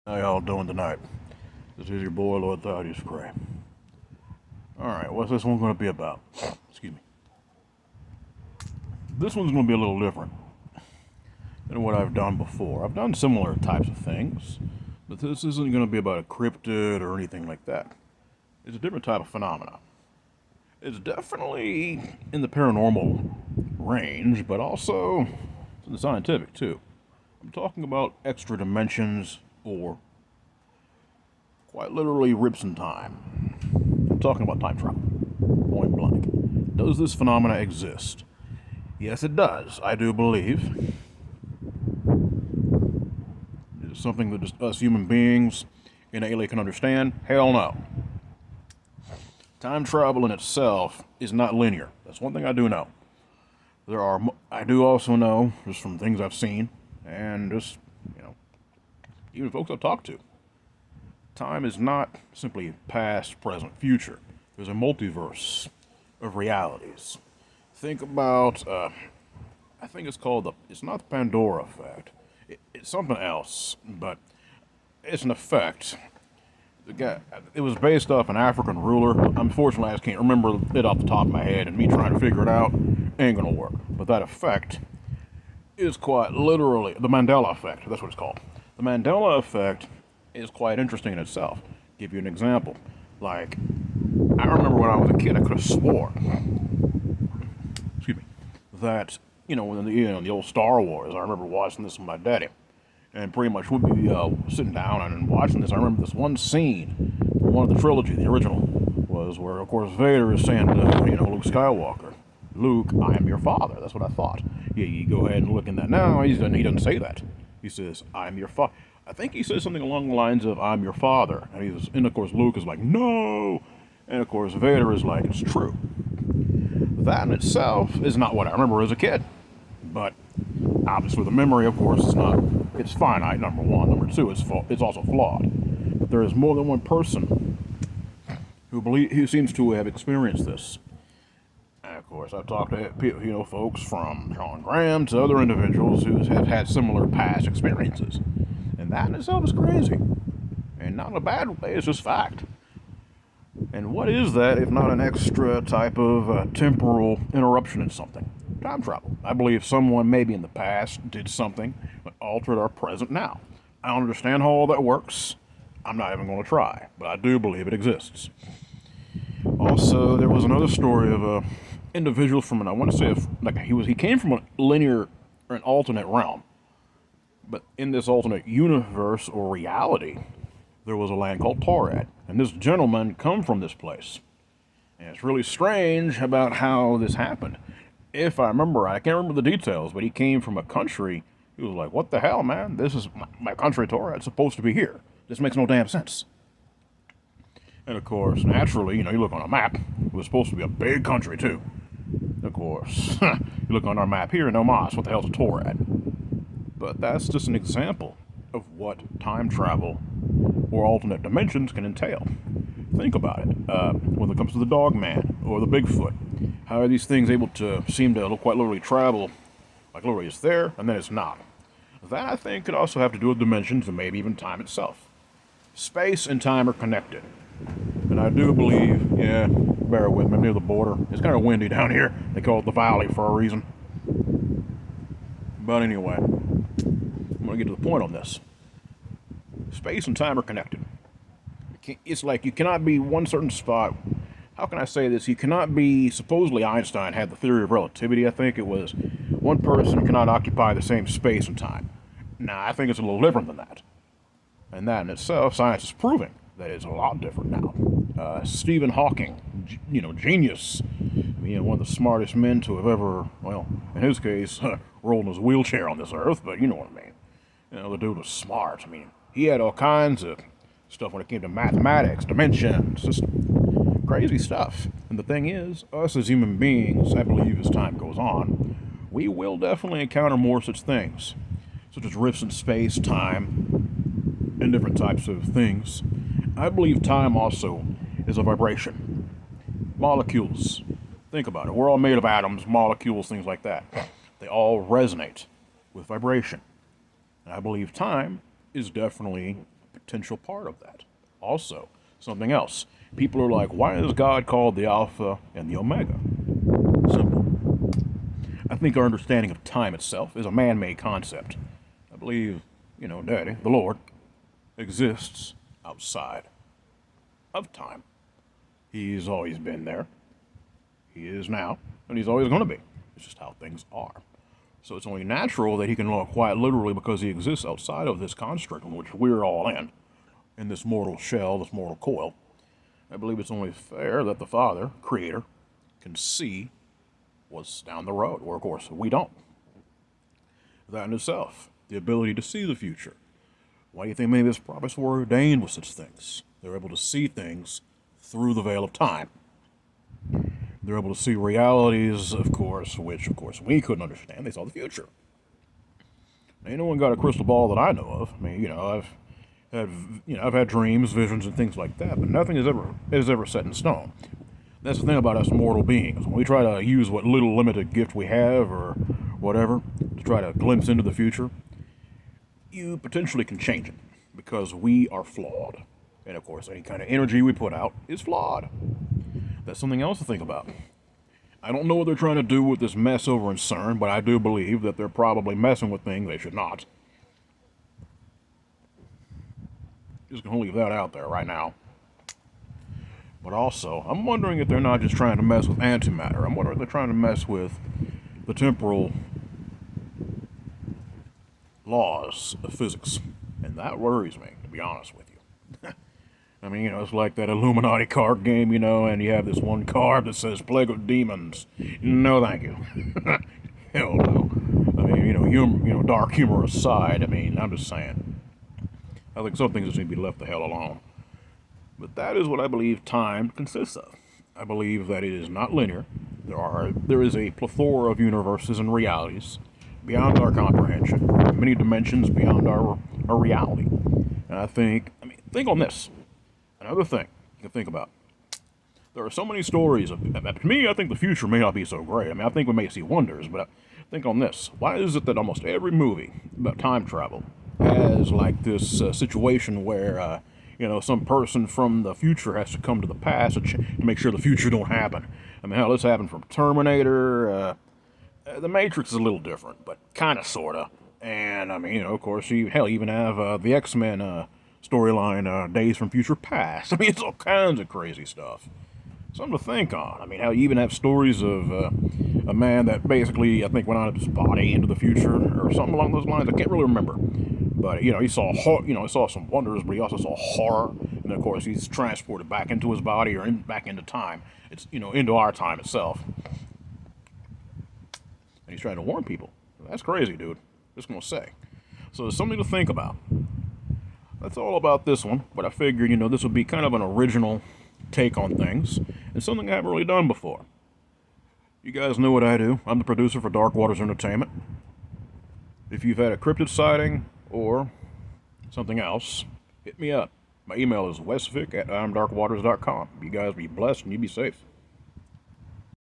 How y'all doing tonight? This is your boy, Lord Thaddeus Gray. Alright, what's this one going to be about? Excuse me. This one's going to be a little different than what I've done before. I've done similar types of things, but this isn't going to be about a cryptid or anything like that. It's a different type of phenomena. It's definitely in the paranormal range, but also in the scientific too. I'm talking about extra dimensions or quite literally rips in time. I'm talking about time travel. Point blank. Does this phenomena exist? Yes, it does. I do believe. Is it something that just us human beings innately can understand? Hell no. Time travel in itself is not linear. That's one thing I do know. I do also know, just from things I've seen, and just, even folks I've talked to, time is not simply past, present, future. There's a multiverse of realities. Think about, I think it's called it's not the Pandora effect. It's something else, but it's an effect. It was based off an African ruler. Unfortunately, I just can't remember it off the top of my head, and me trying to figure it out ain't gonna work. But that effect is quite literally the Mandela effect. That's what it's called. The Mandela effect is quite interesting in itself. Give you an example. Like, I remember when I was a kid, I could have swore, excuse me, that in the old Star Wars, I remember watching this with my daddy, and pretty much we'd be sitting down and watching this. I remember this one scene from one of the trilogy, the original, was where, of course, Vader is saying to Luke Skywalker, "Luke, I am your father." That's what I thought. Yeah, you go ahead and look in that now. He doesn't say that. He says, "I am your father." I think he says something along the lines of, "I'm your father," and of course Luke is like, "No," and of course Vader is like, "It's true." That in itself is not what I remember as a kid, but obviously the memory, of course, is not. It's finite. Number one. Number two, it's also flawed. But there is more than one person who seems to have experienced this. And of course, I've talked to folks from John Graham to other individuals who have had similar past experiences, and that in itself is crazy, and not in a bad way. It's just fact. And what is that if not an extra type of temporal interruption in something? Time travel. I believe someone maybe in the past did something that altered our present now. I don't understand how all that works. I'm not even going to try, but I do believe it exists. Also, there was another story of a individual from I want to say he came from a linear or an alternate realm, but in this alternate universe or reality, there was a land called Torad, and this gentleman come from this place. And it's really strange about how this happened. If I remember right, I can't remember the details, but he came from a country. He was like, "What the hell, man? This is my country, Torad. It's supposed to be here. This makes no damn sense." And of course, naturally, you look on a map. It was supposed to be a big country too. Of course, you look on our map here, no mas. What the hell's a Torad? But that's just an example of what time travel or alternate dimensions can entail. Think about it. When it comes to the dog man or the Bigfoot, how are these things able to seem to quite literally travel, like literally it's there and then it's not? That, I think, could also have to do with dimensions and maybe even time itself. Space and time are connected. And I do believe, yeah, bear with me, I'm near the border. It's kind of windy down here. They call it the valley for a reason. But anyway, I'm going to get to the point on this. Space and time are connected. It's like you cannot be one certain spot. How can I say this? You cannot be, supposedly Einstein had the theory of relativity, I think it was. One person cannot occupy the same space and time. Now, I think it's a little different than that. And that in itself, science is proving that it's a lot different now. Stephen Hawking, genius. One of the smartest men to have ever, well, in his case, rolled in his wheelchair on this earth, but you know what I mean. The dude was smart. He had all kinds of stuff when it came to mathematics, dimensions, just crazy stuff. And the thing is, us as human beings, I believe as time goes on, we will definitely encounter more such things, such as rifts in space, time, and different types of things. I believe time also is a vibration. Molecules. Think about it. We're all made of atoms, molecules, things like that. They all resonate with vibration. And I believe time is definitely potential part of that. Also, something else. People are like, why is God called the Alpha and the Omega? Simple. I think our understanding of time itself is a man-made concept. I believe, Daddy, the Lord, exists outside of time. He's always been there. He is now, and he's always going to be. It's just how things are. So it's only natural that he can look quite literally because he exists outside of this construct in which we're all in this mortal shell, this mortal coil. I believe it's only fair that the Father, Creator, can see what's down the road, or of course we don't. That in itself, the ability to see the future. Why do you think many of his prophets were ordained with such things? They're able to see things through the veil of time. They're able to see realities, of course, which, of course, we couldn't understand. They saw the future. Ain't no one got a crystal ball that I know of. I mean, I've had dreams, visions, and things like that, but nothing is ever set in stone. That's the thing about us mortal beings. When we try to use what little limited gift we have, or whatever, to try to glimpse into the future, you potentially can change it, because we are flawed. And, of course, any kind of energy we put out is flawed. That's something else to think about. I don't know what they're trying to do with this mess over in CERN, but I do believe that they're probably messing with things they should not. Just gonna leave that out there right now. But also, I'm wondering if they're not just trying to mess with antimatter. I'm wondering if they're trying to mess with the temporal laws of physics. And that worries me, to be honest with you. I mean, it's like that Illuminati card game, and you have this one card that says Plague of Demons. No, thank you. Hell no. I mean, dark humor aside, I'm just saying. I think some things just need to be left the hell alone. But that is what I believe time consists of. I believe that it is not linear. There is a plethora of universes and realities beyond our comprehension, many dimensions beyond our reality. And think on this. Another thing you can think about. There are so many stories to me, I think the future may not be so great. I think we may see wonders, but think on this. Why is it that almost every movie about time travel has like this situation where, some person from the future has to come to the past to make sure the future don't happen? Hell, this happened from Terminator. The Matrix is a little different, but kind of, sort of. And, of course, you even have the X-Men storyline, Days from Future Past. It's all kinds of crazy stuff. Something to think on. How you even have stories of a man that basically, I think, went out of his body into the future, or something along those lines. I can't really remember. But, he saw some wonders, but he also saw horror. And, of course, he's transported back into his body, or back into time. It's, into our time itself. And he's trying to warn people. That's crazy, dude. Just gonna say. So there's something to think about. That's all about this one, but I figured, this would be kind of an original take on things, and something I haven't really done before. You guys know what I do. I'm the producer for Dark Waters Entertainment. If you've had a cryptid sighting, or something else, hit me up. My email is westvic@imdarkwaters.com. You guys be blessed and you be safe.